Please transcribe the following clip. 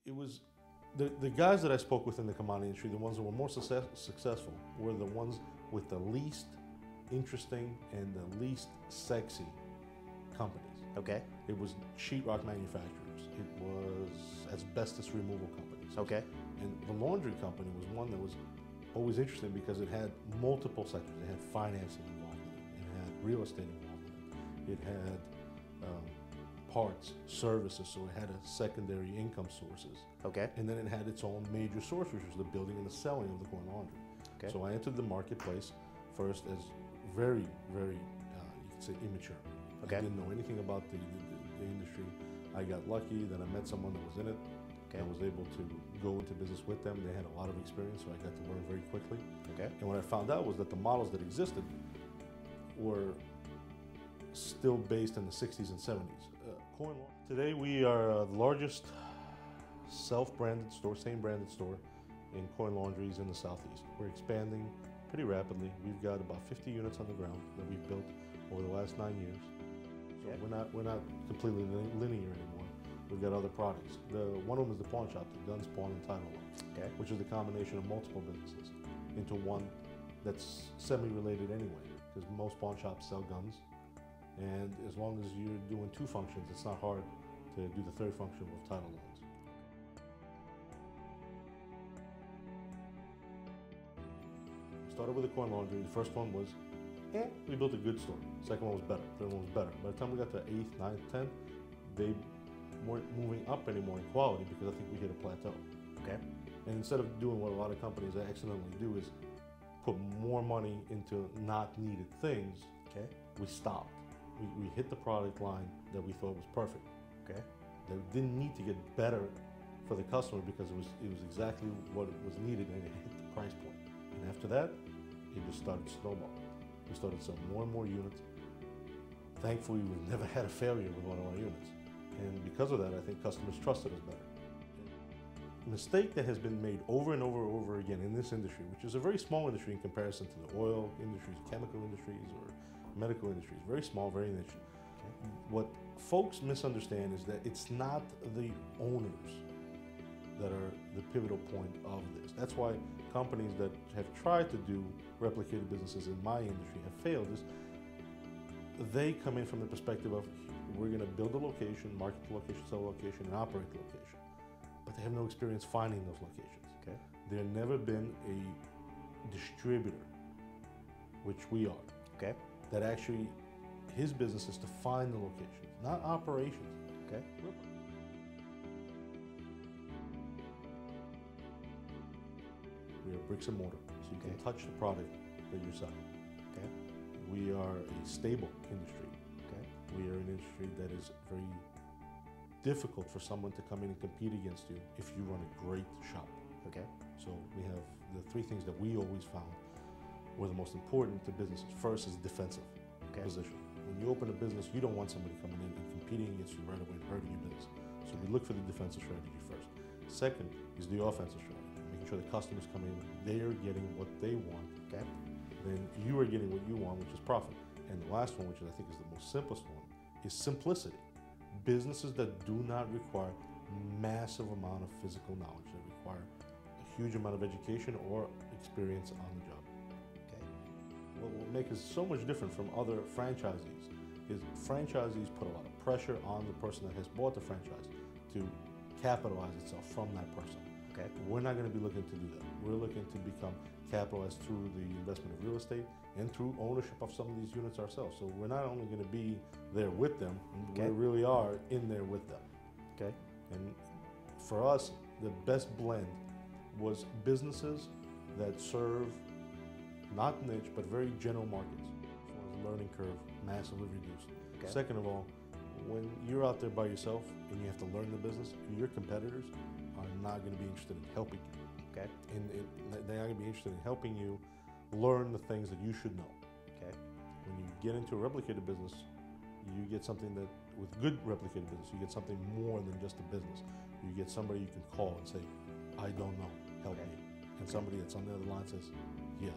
it was the guys that I spoke with in the commodity industry, the ones that were more successful, were the ones with the least interesting and the least sexy companies. Okay. It was sheetrock manufacturers. It was asbestos removal companies. Okay. And the laundry company was one that was always interesting because it had multiple sectors. It had financing involved in it. It had real estate involved in it. It had parts, services, so it had a secondary income sources. Okay. And then it had its own major source, which was the building and the selling of the coin laundry. Okay. So I entered the marketplace first as very, very, you could say, immature. Okay. I didn't know anything about the industry. I got lucky that I met someone that was in it. Okay. I was able to go into business with them. They had a lot of experience, so I got to learn very quickly. Okay. And what I found out was that the models that existed were still based in the 60s and 70s. Today we are the largest self-branded store, same branded store in coin laundries in the Southeast. We're expanding pretty rapidly. We've got about 50 units on the ground that we've built over the last 9 years. So Okay. we're not completely linear anymore. We've got other products. One of them is the pawn shop, the guns, pawn, and title loans, Okay. which is the combination of multiple businesses into one that's semi-related anyway, because most pawn shops sell guns. And as long as you're doing two functions, it's not hard to do the third function with title loans. We started with the coin laundry. The first one was, we built a good store. The second one was better. The third one was better. By the time we got to 8th, 9th, 10th, they weren't moving up anymore in quality because I think we hit a plateau. Okay. And instead of doing what a lot of companies accidentally do is put more money into not needed things, Okay. we stopped. We hit the product line that we thought was perfect. Okay. That didn't need to get better for the customer because it was exactly what was needed and it hit the price point. And after that, it just started snowballing. We started selling more and more units. Thankfully, we've never had a failure with one of our units. And because of that, I think customers trusted us better. A mistake that has been made over and over again in this industry, which is a very small industry in comparison to the oil industries, chemical industries, or medical industries, very small, very niche. Okay. What folks misunderstand is that it's not the owners that are the pivotal point of this. That's why companies that have tried to do replicated businesses in my industry have failed. Is they come in from the perspective of, we're going to build a location, market the location, sell a location, and operate the location. But they have no experience finding those locations. Okay. There's never been a distributor, which we are, Okay. that actually, his business is to find the locations, not operations. Okay. We are bricks and mortar, so you can Okay. touch the product that you're selling. Okay. We are a stable industry. Okay. We are an industry that is very difficult for someone to come in and compete against you if you run a great shop. Okay. So we have the three things that we always found were the most important to businesses. First is defensive position. When you open a business, you don't want somebody coming in and competing against you right away and hurting your business. So we look for the defensive strategy first. Second is the offensive strategy, making sure the customers come in, they are getting what they want. Okay. Then you are getting what you want, which is profit. And the last one, which I think is the most simplest one, is simplicity. Businesses that do not require massive amount of physical knowledge, that require a huge amount of education or experience on the job. Okay. What will make us so much different from other franchisees is franchisees put a lot of pressure on the person that has bought the franchise to capitalize itself from that person. Okay. We're not going to be looking to do that. We're looking to become capitalized through the investment of real estate and through ownership of some of these units ourselves. So we're not only going to be there with them, Okay. we really are in there with them. Okay. And for us, the best blend was businesses that serve not niche, but very general markets. As far as the learning curve, massively reduced. Okay. Second of all, when you're out there by yourself and you have to learn the business, your competitors are not going to be interested in helping you. Okay. And they're not going to be interested in helping you learn the things that you should know. Okay. When you get into a replicated business, you get something that, with good replicated business, you get something more than just a business. You get somebody you can call and say, I don't know, help Okay. me. And somebody that's on the other line says, yeah,